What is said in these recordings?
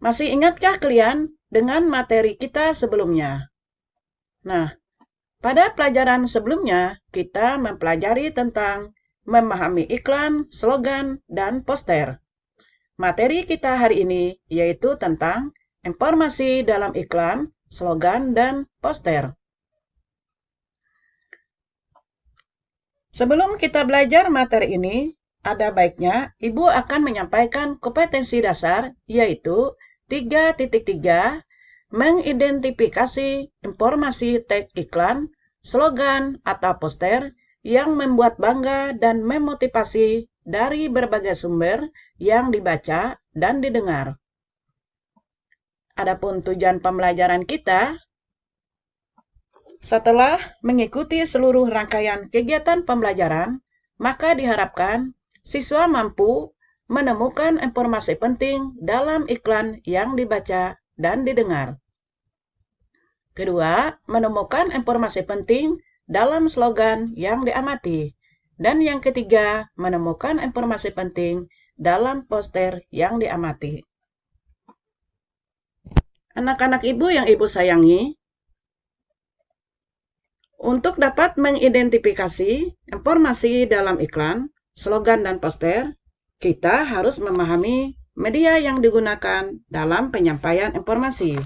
Masih ingatkah kalian dengan materi kita sebelumnya? Nah, pada pelajaran sebelumnya kita mempelajari tentang memahami iklan, slogan, dan poster. Materi kita hari ini yaitu tentang informasi dalam iklan, slogan, dan poster. Sebelum kita belajar materi ini, ada baiknya Ibu akan menyampaikan kompetensi dasar, yaitu 3.3, mengidentifikasi informasi teks iklan, slogan, atau poster yang membuat bangga dan memotivasi dari berbagai sumber yang dibaca dan didengar. Adapun tujuan pembelajaran kita, setelah mengikuti seluruh rangkaian kegiatan pembelajaran, maka diharapkan siswa mampu menemukan informasi penting dalam iklan yang dibaca dan didengar. Kedua, menemukan informasi penting dalam slogan yang diamati. Dan yang ketiga, menemukan informasi penting dalam poster yang diamati. Anak-anak Ibu yang Ibu sayangi, untuk dapat mengidentifikasi informasi dalam iklan, slogan, dan poster, kita harus memahami media yang digunakan dalam penyampaian informasi.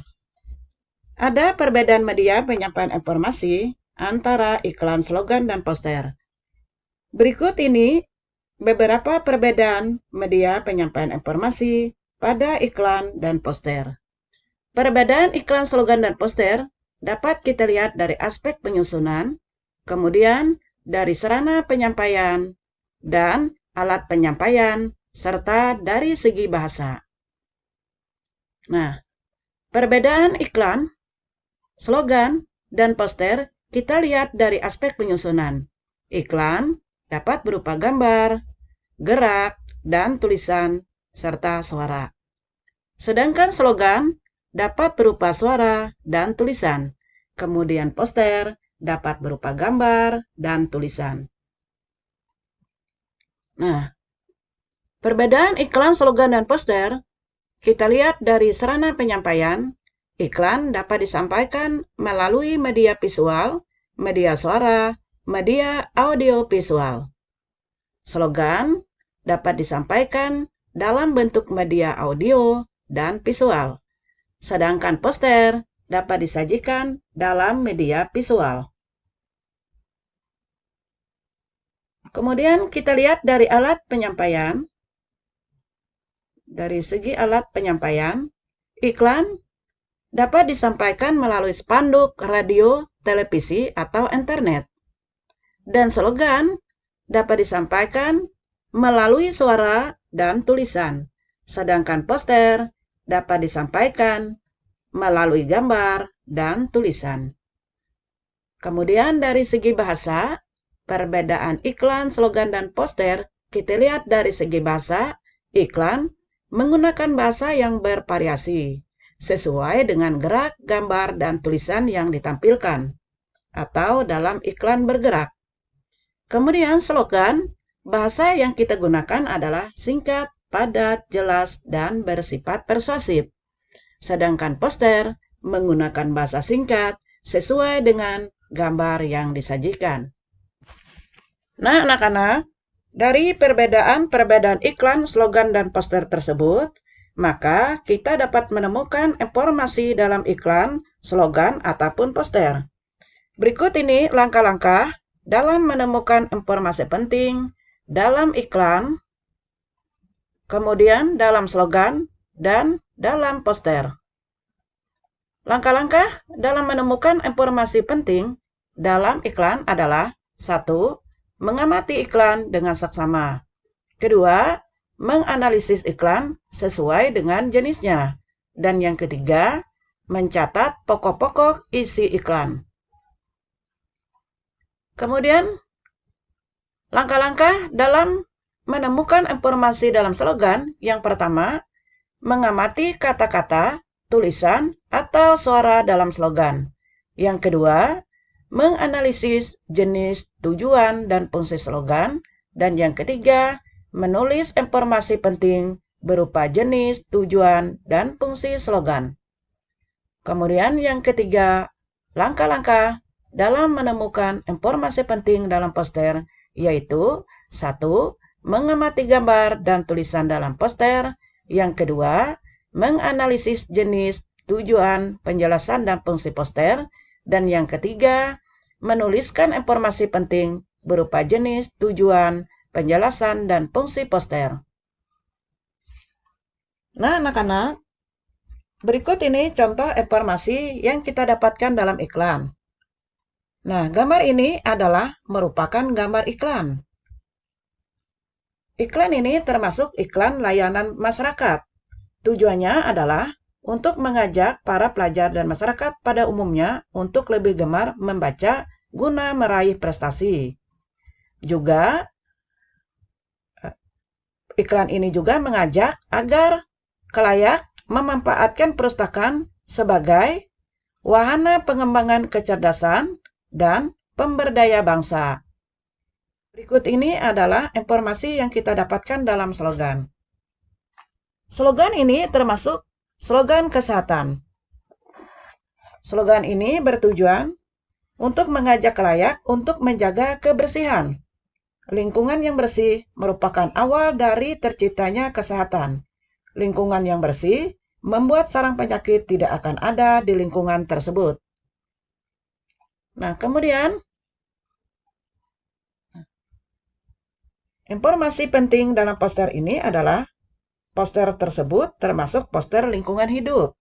Ada perbedaan media penyampaian informasi antara iklan, slogan, dan poster. Berikut ini beberapa perbedaan media penyampaian informasi pada iklan dan poster. Perbedaan iklan, slogan, dan poster dapat kita lihat dari aspek penyusunan, kemudian dari sarana penyampaian, dan alat penyampaian, serta dari segi bahasa. Nah, perbedaan iklan, slogan, dan poster kita lihat dari aspek penyusunan. Iklan dapat berupa gambar, gerak, dan tulisan, serta suara. Sedangkan slogan dapat berupa suara dan tulisan. Kemudian poster dapat berupa gambar dan tulisan. Nah, perbedaan iklan, slogan, dan poster kita lihat dari sarana penyampaian. Iklan dapat disampaikan melalui media visual, media suara, media audiovisual. Slogan dapat disampaikan dalam bentuk media audio dan visual. Sedangkan poster dapat disajikan dalam media visual. Kemudian kita lihat dari alat penyampaian. Dari segi alat penyampaian, iklan dapat disampaikan melalui spanduk, radio, televisi, atau internet. Dan slogan dapat disampaikan melalui suara dan tulisan. Sedangkan poster dapat disampaikan melalui gambar dan tulisan. Kemudian dari segi bahasa, perbedaan iklan, slogan, dan poster kita lihat dari segi bahasa. Iklan menggunakan bahasa yang bervariasi sesuai dengan gerak, gambar, dan tulisan yang ditampilkan atau dalam iklan bergerak. Kemudian slogan, bahasa yang kita gunakan adalah singkat, padat, jelas, dan bersifat persuasif. Sedangkan poster menggunakan bahasa singkat sesuai dengan gambar yang disajikan. Nah, anak-anak, dari perbedaan iklan, slogan, dan poster tersebut, maka kita dapat menemukan informasi dalam iklan, slogan, ataupun poster. Berikut ini langkah-langkah dalam menemukan informasi penting dalam iklan, kemudian dalam slogan, dan dalam poster. Langkah-langkah dalam menemukan informasi penting dalam iklan adalah: 1. Mengamati iklan dengan seksama. Kedua, menganalisis iklan sesuai dengan jenisnya. Dan yang ketiga, mencatat pokok-pokok isi iklan. Kemudian, langkah-langkah dalam menemukan informasi dalam slogan. Yang pertama, mengamati kata-kata, tulisan, atau suara dalam slogan. Yang kedua, menganalisis jenis, tujuan, dan fungsi slogan. Dan yang ketiga, menulis informasi penting berupa jenis, tujuan, dan fungsi slogan. Kemudian yang ketiga, langkah-langkah dalam menemukan informasi penting dalam poster, yaitu 1. Mengamati gambar dan tulisan dalam poster. Yang kedua, menganalisis jenis, tujuan, penjelasan, dan fungsi poster. Dan yang ketiga, menuliskan informasi penting berupa jenis, tujuan, penjelasan, dan fungsi poster. Nah, anak-anak, berikut ini contoh informasi yang kita dapatkan dalam iklan. Nah, gambar ini adalah merupakan gambar iklan. Iklan ini termasuk iklan layanan masyarakat. Tujuannya adalah untuk mengajak para pelajar dan masyarakat pada umumnya untuk lebih gemar membaca guna meraih prestasi. Juga, iklan ini juga mengajak agar khalayak memanfaatkan perpustakaan sebagai wahana pengembangan kecerdasan dan pemberdaya bangsa. Berikut ini adalah informasi yang kita dapatkan dalam slogan. Slogan ini termasuk slogan kesehatan. Slogan ini bertujuan untuk mengajak khalayak untuk menjaga kebersihan. Lingkungan yang bersih merupakan awal dari terciptanya kesehatan. Lingkungan yang bersih membuat sarang penyakit tidak akan ada di lingkungan tersebut. Nah, kemudian informasi penting dalam poster ini adalah poster tersebut termasuk poster lingkungan hidup.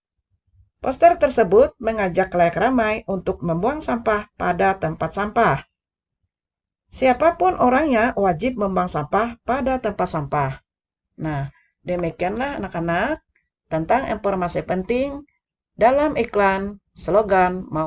Poster tersebut mengajak khalayak ramai untuk membuang sampah pada tempat sampah. Siapapun orangnya wajib membuang sampah pada tempat sampah. Nah, demikianlah anak-anak tentang informasi penting dalam iklan, slogan, maupun